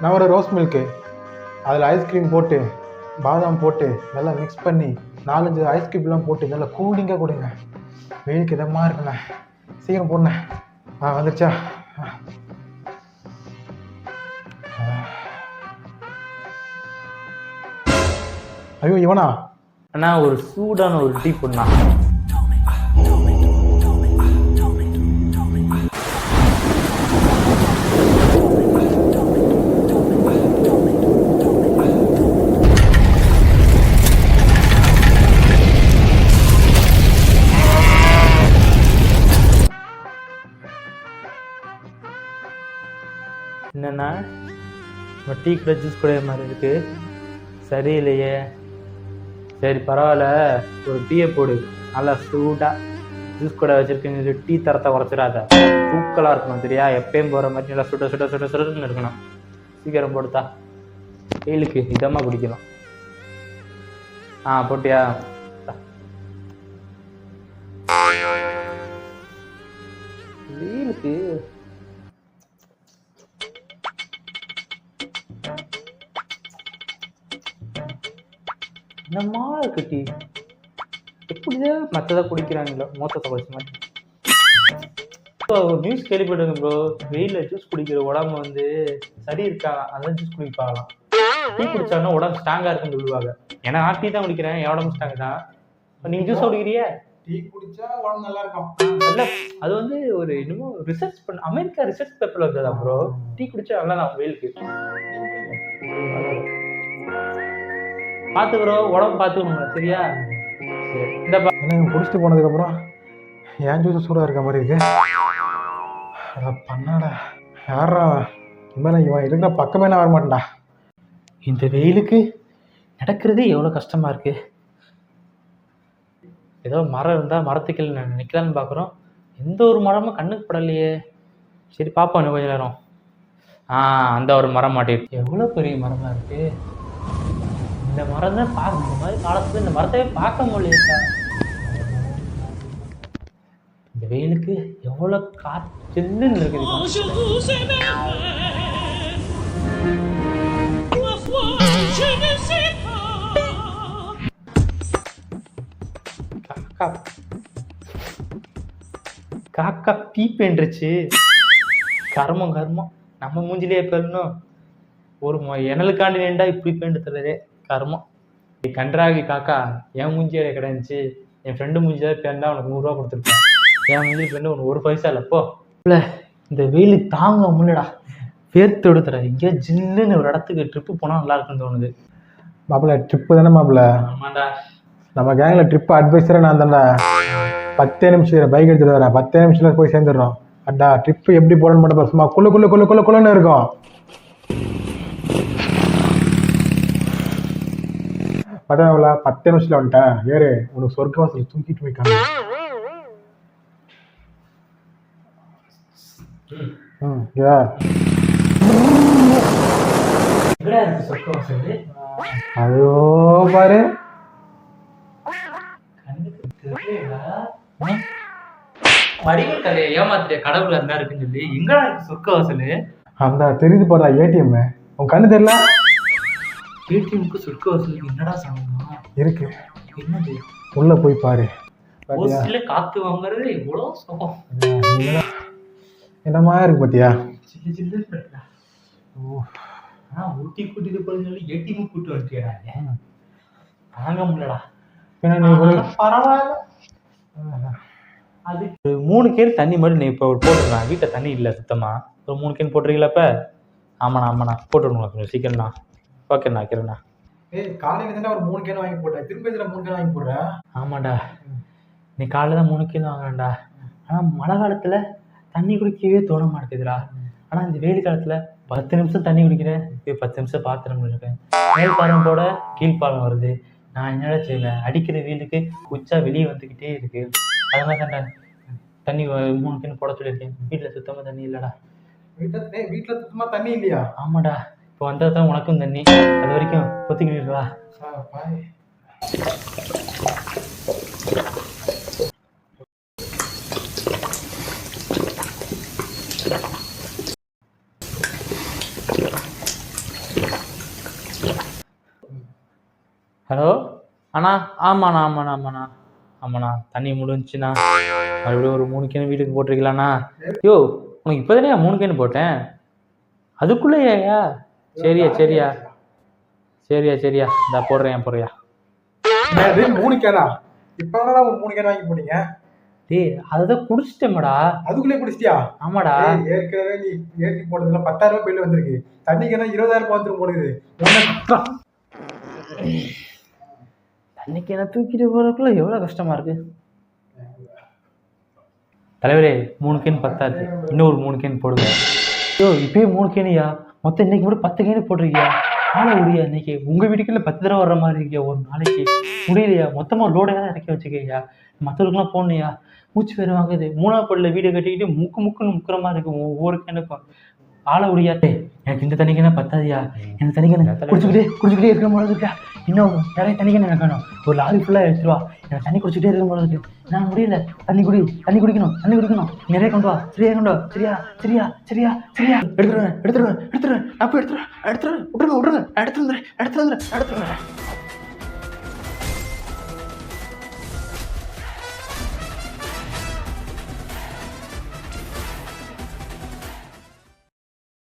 நான் ஒரு rose milk அதில் ஐஸ்கிரீம் போட்டு பாதாம் போட்டு நல்லா மிக்ஸ் பண்ணி 4-5 ஐஸ்கிரீம்லாம் போட்டு நல்லா கூலிங்காக கொடுங்க. வெயிலுக்கு இதமாக இருக்குண்ணே. சீக்கிரம் போடுண்ணே. வந்துருச்சா? ஐயோ இவனா அண்ணா ஒரு சூடான ஒரு டீ போடணா. என்னண்ணா டீ கூட ஜூஸ் கூட மாதிரி இருக்கு, சரியில்லையே. சரி பரவாயில்ல, ஒரு டீயை போடு, நல்லா சூடாக ஜூஸ் கூட வச்சுருக்கீங்க. டீ தரத்தை குறைச்சிடாத, தூக்கலாக இருக்கணும் சரியா? எப்பயும் போகிற மாதிரி நல்லா சுட சுட சுட சுடன்னு இருக்கணும். சீக்கிரம் போடுத்தா, வெயிலுக்கு இதமாக குடிக்கணும். போட்டியா? வெயிலுக்கு என்னமா இருக்கு டீ? எப்படிதான் மற்றதை குடிக்கிறாங்களோ மொத்தத்தை குடிச்ச மாதிரி. ஒரு நியூஸ் கேள்விப்பட்டிருக்கேன் ப்ரோ, வெயிலில் ஜூஸ் குடிக்கிற உடம்பு வந்து சரி இருக்கா, அதான் ஜூஸ் குடிப்பாங்களாம். டீ குடிச்சாலும் உடம்பு ஸ்ட்ராங்காக இருக்குன்னு சொல்லுவாங்க. ஏன்னா நான் டீ தான் குடிக்கிறேன், என் உடம்பு ஸ்ட்ராங் தான். நீங்கள் ஜூஸ் குடிக்கிறிய? டீ குடிச்சா உடம்பு நல்லா இருக்கும். இல்லை, அது வந்து ஒரு இன்னமும் ரிசர்ச் பண்ண அமெரிக்கா ரிசர்ச் பேப்பரில் வந்ததா ப்ரோ. டீ குடிச்சா நல்லா தான் வெயிலுக்கு. பார்த்துக்கிறோம், உடம்பு பார்த்துக்கோங்க சரியா? இந்த குடிச்சிட்டு போனதுக்கப்புறம் ஏன் ஜூஸ் சூடாக இருக்க மாதிரி இருக்கு. பண்ணாடா யாரா இனிமேல் இவன் இருக்கிற பக்கமே நான் வரமாட்டேன்டா. இந்த வெயிலுக்கு நடக்கிறதே எவ்வளோ கஷ்டமாக இருக்குது. ஏதோ மரம் இருந்தால் மரத்துக்கு நிற்கலான்னு பார்க்குறோம், எந்த ஒரு மரமும் கண்ணுக்கு படலையே. சரி பார்ப்போம் இன்னும் கொஞ்சம் நேரம். அந்த ஒரு மரம் மாட்டிருக்கு. எவ்வளோ பெரிய மரமாக இருக்குது. இந்த மரம் தான் பார்க்க, இந்த மாதிரி காலத்தில் இந்த மரத்தையே பார்க்க முடியலையா? இந்த வெயிலுக்கு எவ்வளோ காற்றுன்னு இருக்குது. காக்கா பீப்பேன்றுச்சு. கர்மம் கர்மம், நம்ம மூஞ்சிலே பெறணும். ஒரு எனலுக்காண்டி வேண்டா இப்படி பேண்டு தரதே கர்மம். கன்றாகி காக்கா என் மூஞ்சியே கிடைந்துச்சு, என் ஃப்ரெண்டு மூஞ்சியாவது பேண்டா உனக்கு 100 ரூபா கொடுத்துருப்பேன். என் மூஞ்சி பேண்டு உனக்கு 1 பைசா இல்லைப்போ. இல்லை இந்த வெயில் தாங்க முன்னடா, பேர்த்து எடுத்துற. எங்கேயோ ஜில்லுன்னு ஒரு இடத்துக்கு ட்ரிப்பு போனால் நல்லா இருக்குன்னு தோணுது. மாப்பிள்ள ட்ரிப்பு தானே மாப்பிள்ள? ஆமாண்டா, நம்ம கேங்கில் ட்ரிப்பு அட்வைஸராக நான் தான்டா. 10 நிமிஷம் பைக் எடுத்துகிட்டு வரேன், 10 நிமிஷத்தில் போய் சேர்ந்துடுறோம். அட்டா ட்ரிப்பு எப்படி போடணும்னு மட்டும் சும்மா குள்ளுன்னு இருக்கும். பட்டாவில 10 நிமிஷத்தில் வந்துட்டேன். ஏறு, உனக்கு சொர்க்கவாசல் தூக்கிட்டு போய்க்காங்க. அதோ பாரு, ஏமாத்திரிய கடவுள் அந்த இருக்குன்னு சொல்லி எங்கடா இருக்கு சொர்க்கவாசல்? அந்த தெரியுது போறா ஏடிஎம். உன் கண்ணு தெரியல? ஏடிஎம்க்கு சொர்க்கவாசலுக்கு என்னடா சம்பந்தம் இருக்கு? என்னது? உள்ள போய் பாரு. காத்து வாங்குறது எவ்வளோ சுகம். என்னமா இருக்கு பாத்தியா? சில்லு சில்லு. ஊட்டி கூட்டிட்டு போய் சொல்லி ஏடிஎம் கூட்டு வந்துட்டியா? வாங்க முடியலடா. பரவாயில்ல, அது 3 கேன் தண்ணி மட்டும் நீ இப்போ போட்டுருக்கேன். வீட்டில் தண்ணி இல்லை சுத்தமாக. ஒரு 3 கேன் போட்டுருக்கீங்களா இப்போ? ஆமாண்ணா போட்டுருங்க கொஞ்சம் சீக்கிரம்ண்ணா. ஓகேண்ணா வைக்கிறேண்ணா. காலையில் தானே ஒரு 3 கேன் வாங்கி போட்டேன், திரும்ப இதில் 3 கேன் வாங்கி போடுறேன். ஆமாண்டா, நீ காலையில் தான் 3 கேன் வாங்குறேன்டா. ஆனால் மழை காலத்தில் தண்ணி குடிக்கவே தோண மாட்டேங்குதுடா. ஆனால் இந்த வெயில் காலத்தில் 10 நிமிஷம் தண்ணி குடிக்கிறேன், இப்போ 10 நிமிஷம் பாத்திரம் இருக்கேன். மேல் பாலம் போட கீழ்பாலம் வருது. நான் என்னடா செய்வேன்? அடிக்கிற வெயிலுக்கு உச்சா வெளியே வந்துக்கிட்டே இருக்கு. அதனால தான்டா தண்ணி 3 கேன் போட சொல்லியிருக்கேன். வீட்டில் சுத்தமாக தண்ணி இல்லைடா. வீட்டில் சுத்தமாக தண்ணி இல்லையா? ஆமாடா, இப்போ வந்தால் தான் உனக்கும் தண்ணி. அது வரைக்கும் பொத்திக்கிட்டுடா. ஹலோ அண்ணா, ஆமாண்ணா தண்ணி முடிஞ்சுண்ணா. மறுபடியும் ஒரு 3 கேன் வீட்டுக்கு போட்டிருக்கலாண்ணா. யோ உனக்கு இப்போதானே 3 கேன் போட்டேன், அதுக்குள்ளேயா? சரியா இந்த போடுறியா. 3 கேனா? இப்போ தான் ஒரு 3 கேன் வாங்கி போட்டீங்க. டேய் அதுதான் குடிச்சிட்டேன்டா. அதுக்குள்ளே குடிச்சிட்டியா? ஆமாடா. ஏற்கனவே நீ ஏசி போட்டதுல 10,000 ரூபாய் பில்லு வந்திருக்கு. தண்ணி கேனா 20,000 வந்துரும் போடுது. தண்ணிக்கு என்ன தூக்கிட்டு போறதுக்குள்ள எவ்வளோ கஷ்டமா இருக்கு. தலைவரே 3 கேன் பத்தாது, இன்னொரு 3 கேன் போடுங்க. ஐயோ இப்பயே 3 கேனியா? மொத்தம் இன்னைக்கு மட்டும் 10 கேனு போட்டிருக்கியா? ஆளை முடியா இன்னைக்கு உங்க வீட்டுக்குள்ள 10 தடவை வர்ற மாதிரி இருக்கியா ஒரு நாளைக்கு? முடியலையா? மொத்தமா லோடெல்லாம் இறக்கி வச்சுக்கியா? மற்றவர்களுக்குலாம் போடணையா? மூச்சு வேறு வாங்குது. 3ஆவது பள்ளியில வீடை கட்டிக்கிட்டு முக்குன்னு முக்குற மாதிரி இருக்கு ஒவ்வொரு கேனுக்கும். ஆளை முடியாட்டே. எனக்கு இந்த தண்ணிக்கேனா பத்தாதியா? எனக்கு தண்ணிக்கேன குடிச்சுக்கிட்டே இருக்கிற மாதிரி இருக்கா. இன்னும் நிறைய தண்ணிக்கேன எனக்கு வேணும். ஒரு லாரி ஃபுல்லாக எடுத்துருவா. எனக்கு தண்ணி குடிச்சுக்கிட்டே இருக்கிற மாதிரி இருக்கு. நான் முடியல. தண்ணி குடிக்கணும். நிறைய கொண்டு வா. சரியா எடுத்துருவேன். நான் போய் எடுத்துருவேன். விட்டுருங்க. எடுத்துருவேன்.